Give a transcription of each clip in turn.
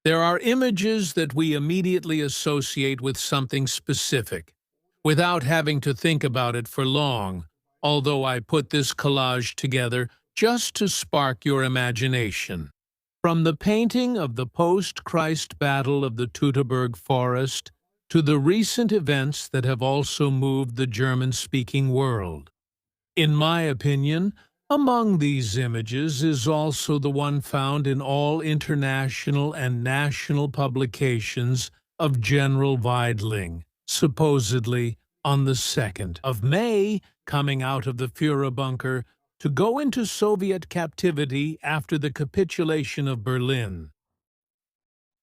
There are images that we immediately associate with something specific, without having to think about it for long, although I put this collage together just to spark your imagination. From the painting of the post-Christ Battle of the Teutoburg Forest to the recent events that have also moved the German-speaking world. In my opinion, among these images is also the one found in all international and national publications of General Weidling, supposedly on the 2nd of May, coming out of the Führerbunker to go into Soviet captivity after the capitulation of Berlin.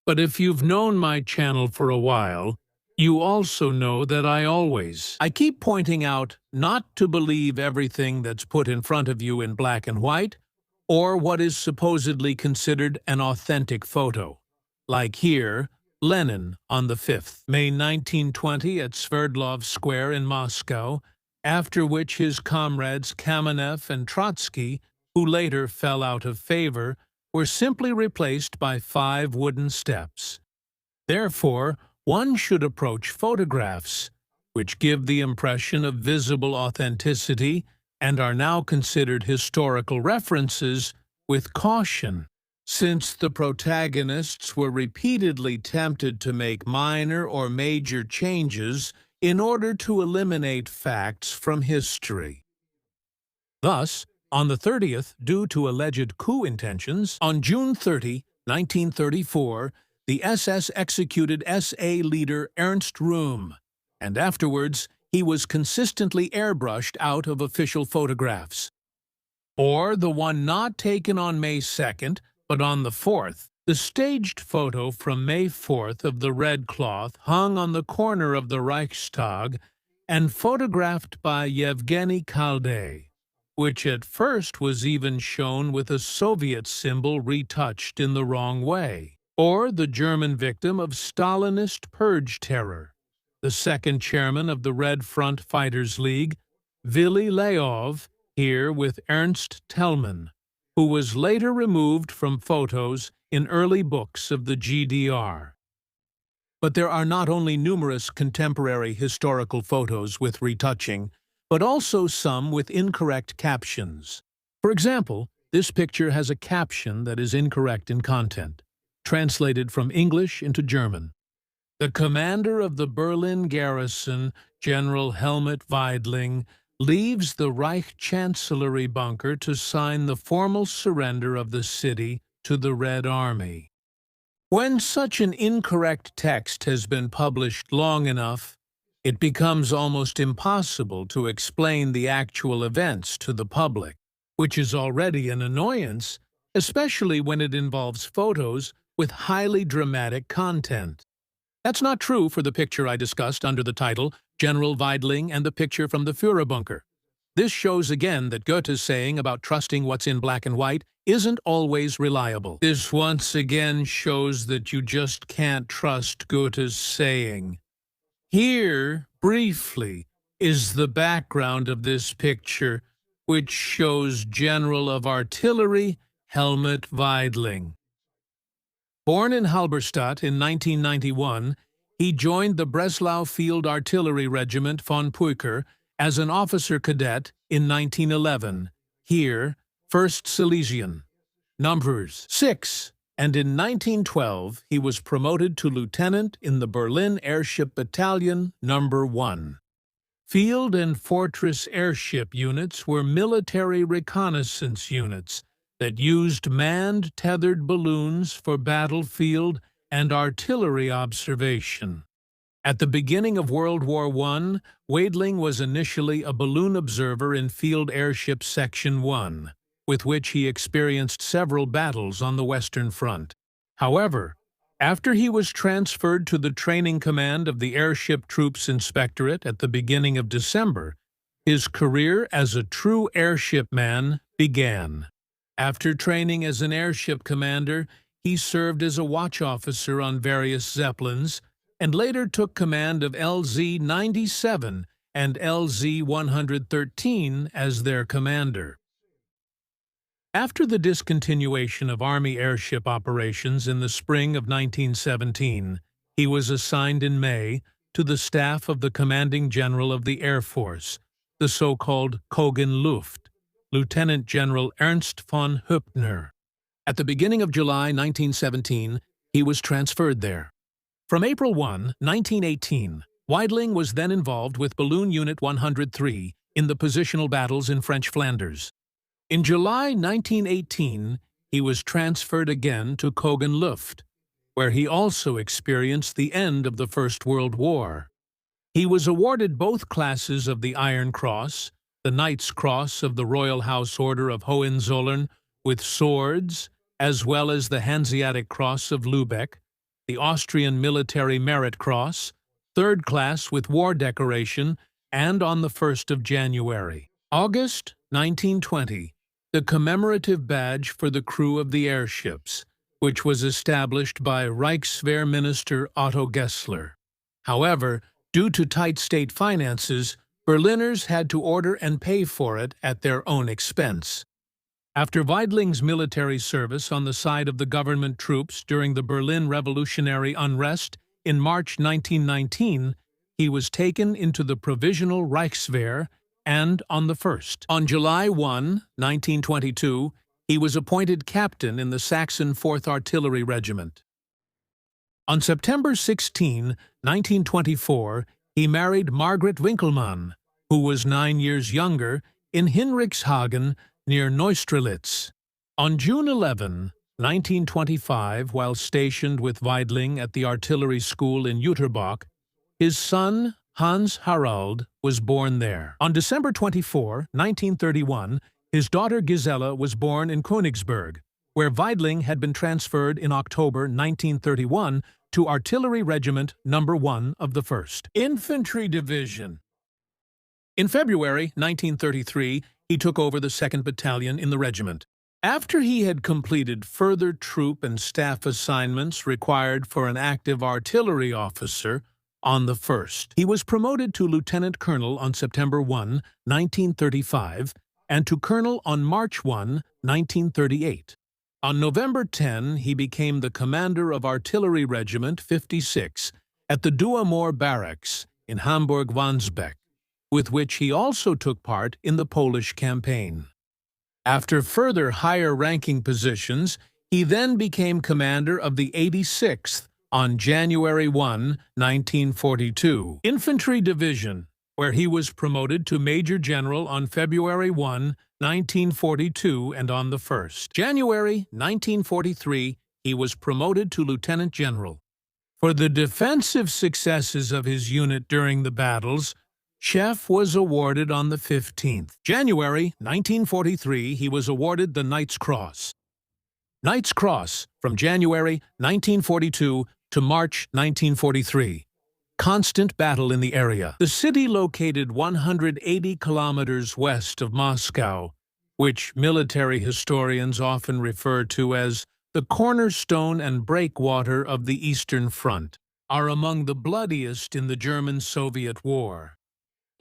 But if you've known my channel for a while, you also know that I keep pointing out not to believe everything that's put in front of you in black and white, or what is supposedly considered an authentic photo. Like here, Lenin on the 5th, May 1920 at Sverdlov Square in Moscow, after which his comrades Kamenev and Trotsky, who later fell out of favor, were simply replaced by 5 wooden steps. Therefore, one should approach photographs, which give the impression of visible authenticity and are now considered historical references, with caution, since the protagonists were repeatedly tempted to make minor or major changes in order to eliminate facts from history. Thus, on the 30th, due to alleged coup intentions, on June 30, 1934, the SS executed SA leader Ernst Röhm, and afterwards he was consistently airbrushed out of official photographs. Or the one not taken on May 2nd, but on the 4th, the staged photo from May 4th of the red cloth hung on the corner of the Reichstag and photographed by Yevgeny Kalday, which at first was even shown with a Soviet symbol retouched in the wrong way. Or the German victim of Stalinist purge terror, the second chairman of the Red Front Fighters League, Vili Leov, here with Ernst Thälmann, who was later removed from photos in early books of the GDR. But there are not only numerous contemporary historical photos with retouching, but also some with incorrect captions. For example, this picture has a caption that is incorrect in content, translated from English into German. The commander of the Berlin garrison, General Helmut Weidling, leaves the Reich Chancellery bunker to sign the formal surrender of the city to the Red Army. When such an incorrect text has been published long enough, it becomes almost impossible to explain the actual events to the public, which is already an annoyance, especially when it involves photos with highly dramatic content. That's not true for the picture I discussed under the title General Weidling and the picture from the Führerbunker. This shows again that Goethe's saying about trusting what's in black and white isn't always reliable. This once again shows that you just can't trust Goethe's saying. Here, briefly, is the background of this picture, which shows General of Artillery Helmut Weidling. Born in Halberstadt in 1991, he joined the Breslau Field Artillery Regiment von Puiker as an officer cadet in 1911, here, 1st Silesian, numbers 6, and in 1912 he was promoted to lieutenant in the Berlin Airship Battalion, number 1. Field and Fortress airship units were military reconnaissance units that used manned tethered balloons for battlefield and artillery observation. At the beginning of World War I, Weidling was initially a balloon observer in Field Airship Section 1, with which he experienced several battles on the Western Front. However, after he was transferred to the training command of the Airship Troops Inspectorate at the beginning of December, his career as a true airship man began. After training as an airship commander, he served as a watch officer on various Zeppelins and later took command of LZ-97 and LZ-113 as their commander. After the discontinuation of Army airship operations in the spring of 1917, he was assigned in May to the staff of the Commanding General of the Air Force, the so-called Kogen Luft, Lieutenant General Ernst von Hübner. At the beginning of July 1917, he was transferred there. From April 1, 1918, Weidling was then involved with Balloon Unit 103 in the positional battles in French Flanders. In July 1918, he was transferred again to Kogen Luft, where he also experienced the end of the First World War. He was awarded both classes of the Iron Cross, the Knight's Cross of the Royal House Order of Hohenzollern with swords, as well as the Hanseatic Cross of Lübeck, the Austrian Military Merit Cross, third class with war decoration, and on the 1st of January. August 1920, the commemorative badge for the crew of the airships, which was established by Reichswehr Minister Otto Gessler. However, due to tight state finances, Berliners had to order and pay for it at their own expense. After Weidling's military service on the side of the government troops during the Berlin Revolutionary Unrest in March 1919, he was taken into the Provisional Reichswehr, and on the 1st. On July 1, 1922, he was appointed captain in the Saxon 4th Artillery Regiment. On September 16, 1924, he married Margaret Winkelmann, who was 9 years younger, in Hinrichshagen near Neustrelitz. On June 11, 1925, while stationed with Weidling at the artillery school in Jüterbog, his son, Hans Harald, was born there. On December 24, 1931, his daughter Gisela was born in Königsberg, where Weidling had been transferred in October 1931 to Artillery Regiment No. 1 of the 1st Infantry Division. In February 1933, he took over the 2nd Battalion in the regiment. After he had completed further troop and staff assignments required for an active artillery officer, on the 1st, he was promoted to lieutenant colonel on September 1, 1935, and to colonel on March 1, 1938. On November 10, he became the commander of Artillery Regiment 56 at the Douaumont Barracks in Hamburg-Wandsbek, with which he also took part in the Polish campaign. After further higher-ranking positions, he then became commander of the 86th on January 1, 1942, Infantry Division, where he was promoted to Major General on February 1, 1942, and on the 1st January 1943, he was promoted to Lieutenant General. For the defensive successes of his unit during the battles, Chef was awarded on the 15th January 1943, he was awarded the Knight's Cross. Knight's Cross from January 1942 to March 1943. Constant battle in the area. The city located 180 kilometers west of Moscow, which military historians often refer to as the cornerstone and breakwater of the Eastern Front, are among the bloodiest in the German-Soviet War.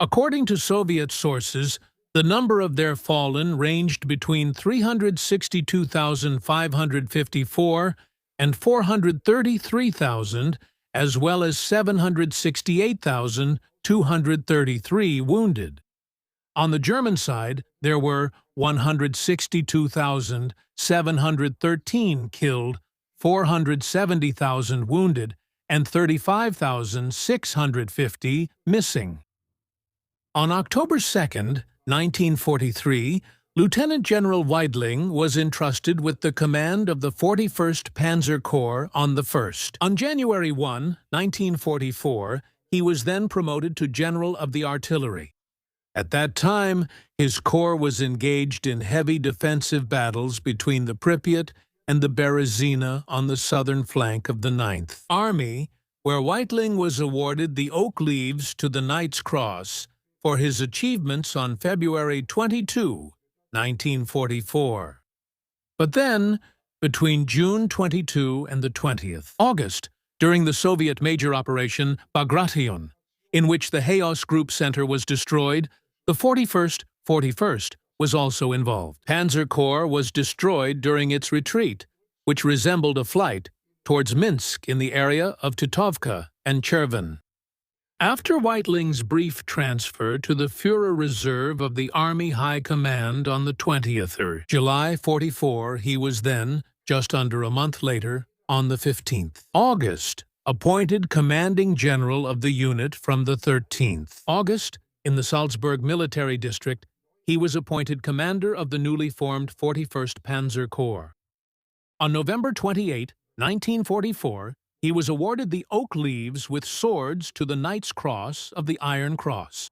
According to Soviet sources, the number of their fallen ranged between 362,554 and 433,000, as well as 768,233 wounded. On the German side, there were 162,713 killed, 470,000 wounded, and 35,650 missing. On October 2, 1943, Lieutenant General Weidling was entrusted with the command of the 41st Panzer Corps on the 1st. On January 1, 1944, he was then promoted to General of the Artillery. At that time, his corps was engaged in heavy defensive battles between the Pripyat and the Berezina on the southern flank of the 9th Army, where Weidling was awarded the Oak Leaves to the Knight's Cross for his achievements on February 22, 1944. But then, between June 22 and the 20th August, during the Soviet major operation Bagration, in which the Hayos Group Center was destroyed, the 41st was also involved. Panzer Corps was destroyed during its retreat, which resembled a flight towards Minsk in the area of Titovka and Cherven. After Weitling's brief transfer to the Führer Reserve of the Army High Command on the 20th July 44, he was then, just under a month later, on the 15th August, appointed commanding general of the unit from the 13th August. In the Salzburg Military District, he was appointed commander of the newly formed 41st Panzer Corps. On November 28, 1944, he was awarded the Oak Leaves with swords to the Knight's Cross of the Iron Cross.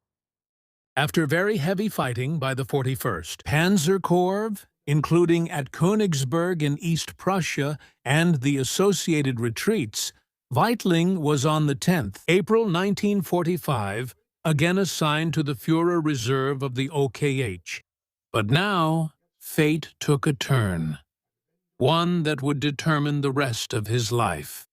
After very heavy fighting by the 41st Panzer Corps, including at Königsberg in East Prussia and the associated retreats, Weidling was on the 10th April 1945 again assigned to the Führer Reserve of the OKH. But now, fate took a turn, one that would determine the rest of his life.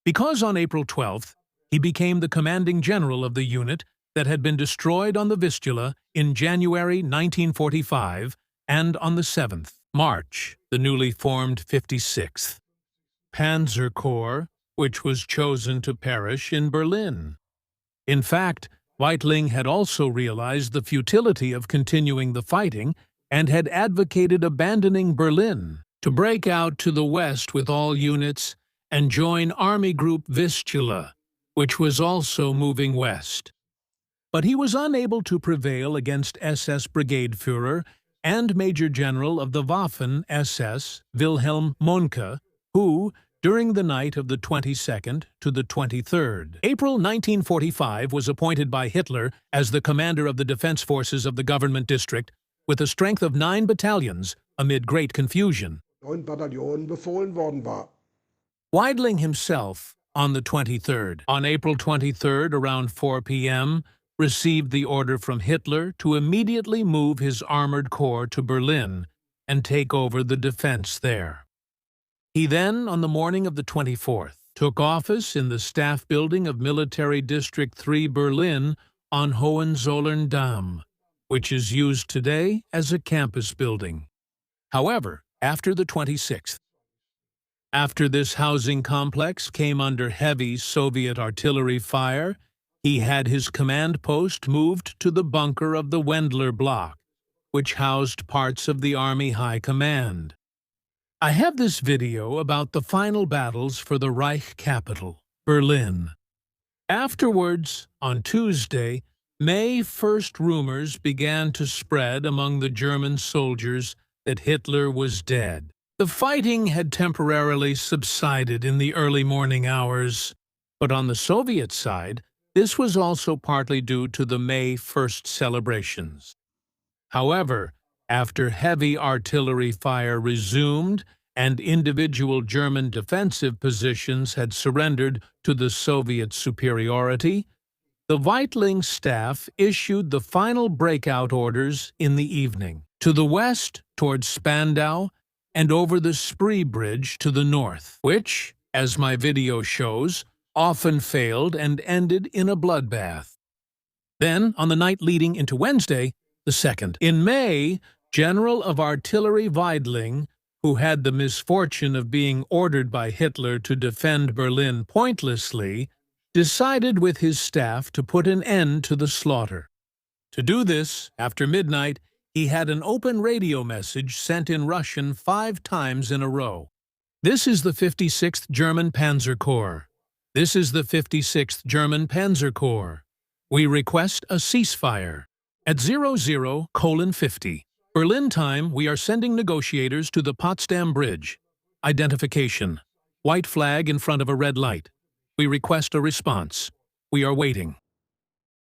Because on April 12th, he became the commanding general of the unit that had been destroyed on the Vistula in January 1945, and on the 7th March, the newly formed 56th Panzer Corps, which was chosen to perish in Berlin. In fact, Weidling had also realized the futility of continuing the fighting and had advocated abandoning Berlin to break out to the west with all units and join Army Group Vistula, which was also moving west. But he was unable to prevail against SS Brigade Führer and Major General of the Waffen-SS, Wilhelm Mohnke, who, during the night of the 22nd to the 23rd April 1945, was appointed by Hitler as the commander of the defense forces of the government district, with a strength of 9 battalions, amid great confusion. 9 Bataillonen befohlen worden war. Weidling himself, on the 23rd, on April 23rd around 4 p.m., received the order from Hitler to immediately move his armored corps to Berlin and take over the defense there. He then, on the morning of the 24th, took office in the staff building of Military District 3 Berlin on Hohenzollern-Damm, which is used today as a campus building. However, after the 26th, after this housing complex came under heavy Soviet artillery fire, he had his command post moved to the bunker of the Wendler Block, which housed parts of the Army High Command. I have this video about the final battles for the Reich capital, Berlin. Afterwards, on Tuesday, May 1st, rumors began to spread among the German soldiers that Hitler was dead. The fighting had temporarily subsided in the early morning hours, but on the Soviet side, this was also partly due to the May 1st celebrations. However, after heavy artillery fire resumed and individual German defensive positions had surrendered to the Soviet superiority, the Weidling staff issued the final breakout orders in the evening. To the west, towards Spandau, and over the Spree Bridge to the north, which, as my video shows, often failed and ended in a bloodbath. Then, on the night leading into Wednesday, the 2nd, in May, General of Artillery Weidling, who had the misfortune of being ordered by Hitler to defend Berlin pointlessly, decided with his staff to put an end to the slaughter. To do this, after midnight, he had an open radio message sent in Russian 5 times in a row. This is the 56th German Panzer Corps. This is the 56th German Panzer Corps. We request a ceasefire. At 00:50 Berlin time, we are sending negotiators to the Potsdam Bridge. Identification. White flag in front of a red light. We request a response. We are waiting.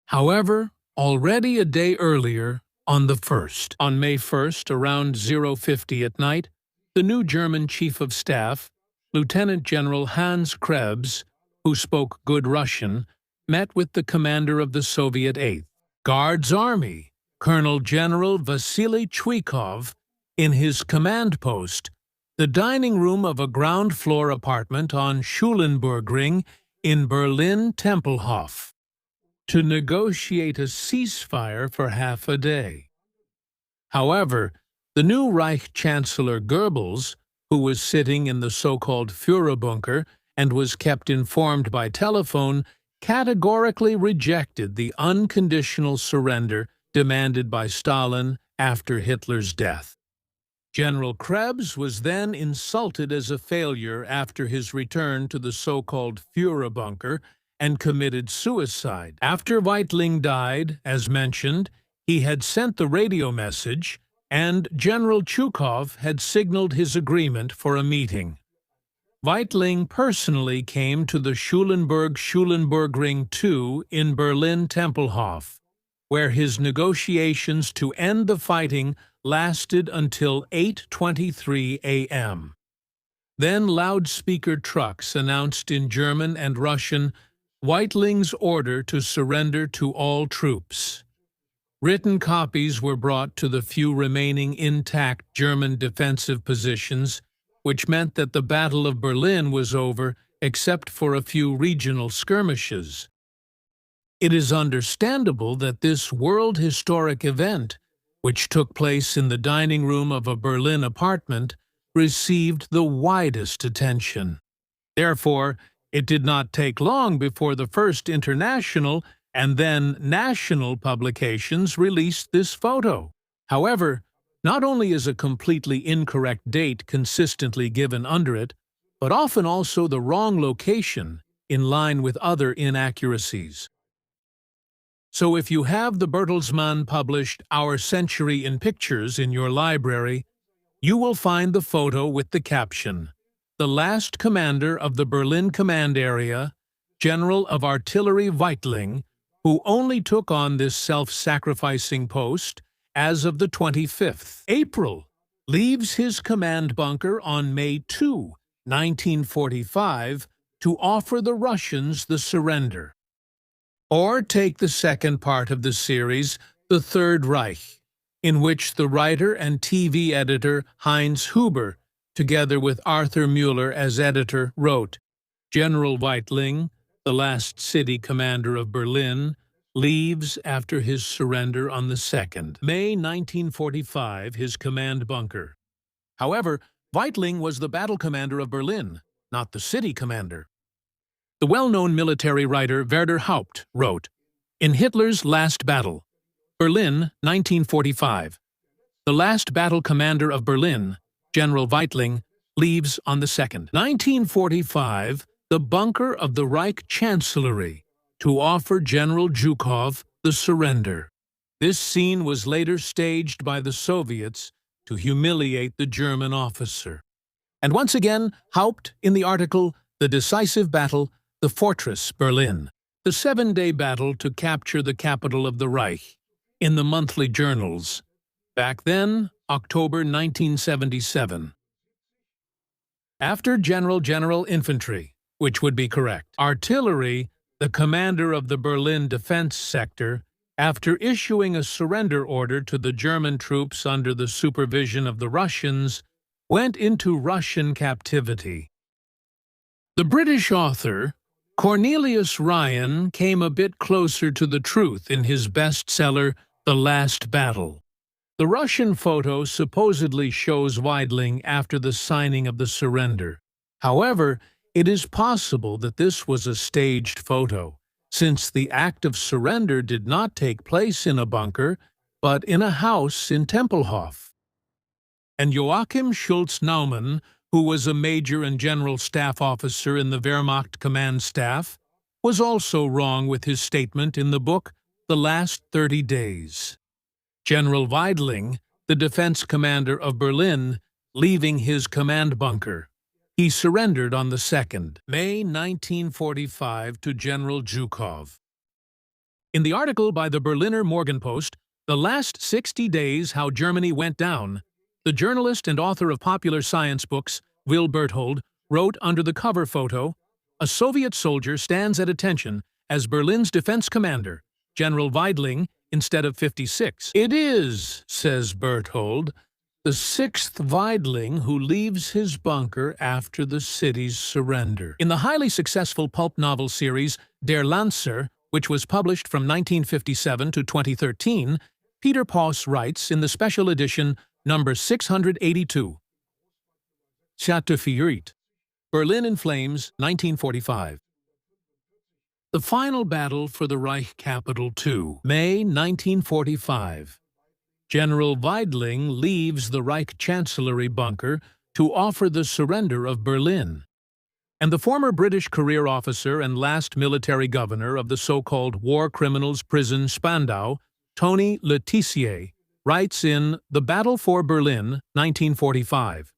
However, already a day earlier, on the 1st, on May 1st, around 0:50 at night, the new German Chief of Staff, Lieutenant General Hans Krebs, who spoke good Russian, met with the commander of the Soviet 8th Guards Army, Colonel General Vasily Chwikov, in his command post, the dining room of a ground-floor apartment on Schulenburgring in Berlin-Tempelhof, to negotiate a ceasefire for half a day. However, the new Reich Chancellor Goebbels, who was sitting in the so-called Führerbunker and was kept informed by telephone, categorically rejected the unconditional surrender demanded by Stalin after Hitler's death. General Krebs was then insulted as a failure after his return to the so-called Führerbunker and committed suicide. After Weidling died, as mentioned, he had sent the radio message, and General Zhukov had signaled his agreement for a meeting. Weidling personally came to the Schulenburg-Ring 2 in Berlin-Tempelhof, where his negotiations to end the fighting lasted until 8:23 a.m. Then loudspeaker trucks announced in German and Russian Weidling's order to surrender to all troops. Written copies were brought to the few remaining intact German defensive positions, which meant that the Battle of Berlin was over except for a few regional skirmishes. It is understandable that this world historic event, which took place in the dining room of a Berlin apartment, received the widest attention. Therefore, it did not take long before the first international and then national publications released this photo. However, not only is a completely incorrect date consistently given under it, but often also the wrong location in line with other inaccuracies. So if you have the Bertelsmann published Our Century in Pictures in your library, you will find the photo with the caption, "The last commander of the Berlin Command Area, General of Artillery Weidling, who only took on this self-sacrificing post as of the 25th April, leaves his command bunker on May 2, 1945, to offer the Russians the surrender." Or take the second part of the series, The Third Reich, in which the writer and TV editor Heinz Huber, together with Arthur Mueller as editor, wrote, "General Weidling, the last city commander of Berlin, leaves after his surrender on the 2nd May 1945, his command bunker." However, Weidling was the battle commander of Berlin, not the city commander. The well-known military writer Werner Haupt wrote, "In Hitler's last battle, Berlin, 1945, the last battle commander of Berlin, General Weidling, leaves on the 2nd 1945, the bunker of the Reich Chancellery, to offer General Zhukov the surrender." This scene was later staged by the Soviets to humiliate the German officer. And once again, Haupt, in the article The Decisive Battle, the Fortress Berlin, the 7-day battle to capture the capital of the Reich, in the monthly journals. Back then, October 1977. After General Infantry, which would be correct, Artillery, the commander of the Berlin defense sector, after issuing a surrender order to the German troops under the supervision of the Russians, went into Russian captivity. The British author Cornelius Ryan came a bit closer to the truth in his bestseller, The Last Battle. The Russian photo supposedly shows Weidling after the signing of the surrender. However, it is possible that this was a staged photo, since the act of surrender did not take place in a bunker, but in a house in Tempelhof. And Joachim Schulz-Naumann, who was a major and general staff officer in the Wehrmacht command staff, was also wrong with his statement in the book The Last 30 Days. General Weidling, the defense commander of Berlin, leaving his command bunker. He surrendered on the 2nd May 1945 to General Zhukov. In the article by the Berliner Morgenpost, The Last 60 Days How Germany Went Down, the journalist and author of popular science books, Will Berthold, wrote under the cover photo, "A Soviet soldier stands at attention as Berlin's defense commander, General Weidling, instead of 56. It is," says Berthold, "the 6th Weidling who leaves his bunker after the city's surrender." In the highly successful pulp novel series Der Lancer, which was published from 1957 to 2013, Peter Poss writes in the special edition number 682. Chapter 4, Berlin in Flames, 1945. The final battle for the Reich capital II, May 1945. General Weidling leaves the Reich Chancellery bunker to offer the surrender of Berlin. And the former British career officer and last military governor of the so-called war criminals prison Spandau, Tony Letizier, writes in The Battle for Berlin, 1945.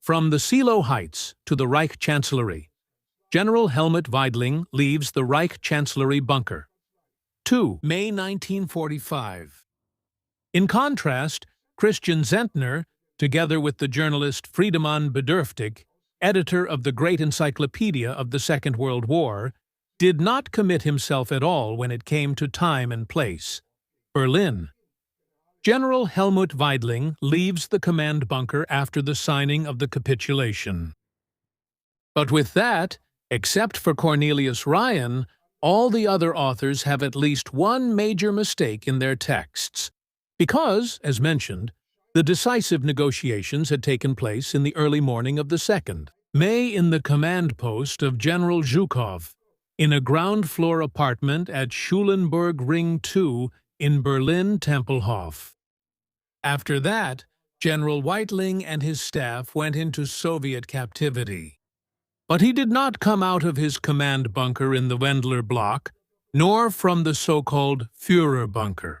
From the Seelow Heights to the Reich Chancellery, General Helmut Weidling leaves the Reich Chancellery bunker. 2. May 1945. In contrast, Christian Zentner, together with the journalist Friedemann Bedürftig, editor of the great encyclopedia of the Second World War, did not commit himself at all when it came to time and place. Berlin. General Helmut Weidling leaves the command bunker after the signing of the capitulation. But with that, except for Cornelius Ryan, all the other authors have at least one major mistake in their texts. Because, as mentioned, the decisive negotiations had taken place in the early morning of the 2nd May in the command post of General Zhukov, in a ground-floor apartment at Schulenburg Ring 2 in Berlin-Tempelhof. After that, General Weidling and his staff went into Soviet captivity. But he did not come out of his command bunker in the Wendler block, nor from the so-called Führerbunker.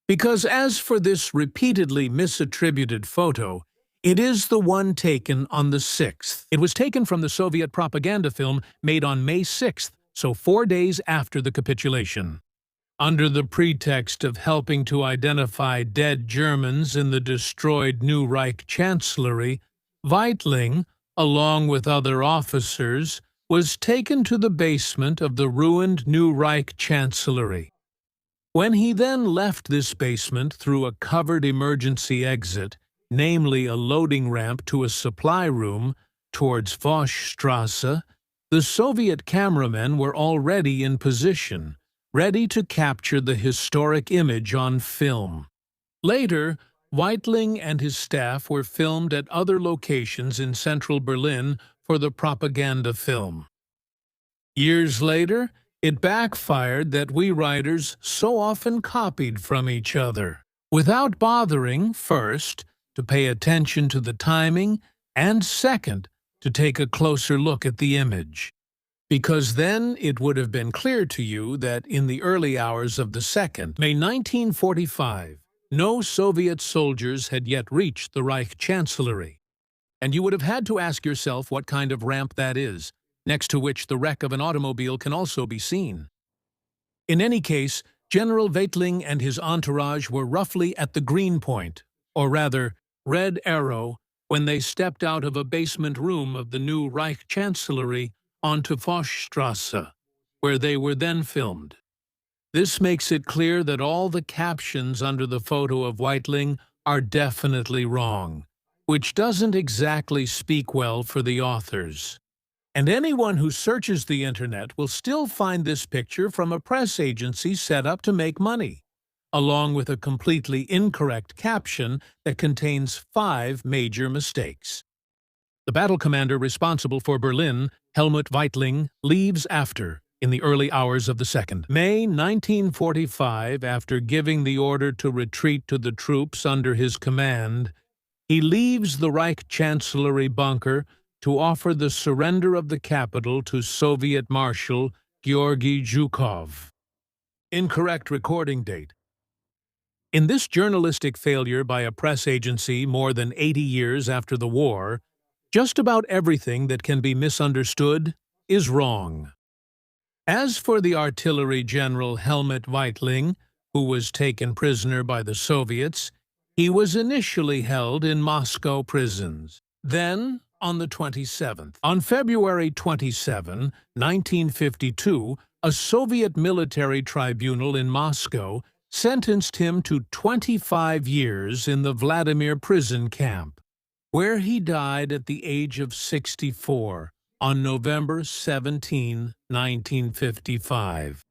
Because as for this repeatedly misattributed photo, it is the one taken on the 6th. It was taken from the Soviet propaganda film made on May 6th, so 4 days after the capitulation. Under the pretext of helping to identify dead Germans in the destroyed New Reich Chancellery, Weidling, along with other officers, was taken to the basement of the ruined New Reich Chancellery. When he then left this basement through a covered emergency exit, namely a loading ramp to a supply room, towards Fochstrasse, the Soviet cameramen were already in position, ready to capture the historic image on film. Later, Weidling and his staff were filmed at other locations in central Berlin for the propaganda film. Years later, it backfired that we writers so often copied from each other, without bothering, first, to pay attention to the timing, and second, to take a closer look at the image. Because then it would have been clear to you that in the early hours of the 2nd May 1945, no Soviet soldiers had yet reached the Reich Chancellery, and you would have had to ask yourself what kind of ramp that is, next to which the wreck of an automobile can also be seen. In any case, General Weidling and his entourage were roughly at the green point, or rather, red arrow, when they stepped out of a basement room of the new Reich Chancellery onto Fochstrasse, where they were then filmed. This makes it clear that all the captions under the photo of Weidling are definitely wrong, which doesn't exactly speak well for the authors. And anyone who searches the internet will still find this picture from a press agency set up to make money, along with a completely incorrect caption that contains 5 major mistakes. The battle commander responsible for Berlin, Helmut Weidling, leaves after, in the early hours of the 2nd May 1945, after giving the order to retreat to the troops under his command, he leaves the Reich Chancellery bunker to offer the surrender of the capital to Soviet Marshal Georgy Zhukov. Incorrect recording date. In this journalistic failure by a press agency more than 80 years after the war, just about everything that can be misunderstood is wrong. As for the artillery general Helmut Weidling, who was taken prisoner by the Soviets, he was initially held in Moscow prisons. Then, on the 27th. On February 27, 1952, a Soviet military tribunal in Moscow sentenced him to 25 years in the Vladimir prison camp, where he died at the age of 64 on November 17, 1955.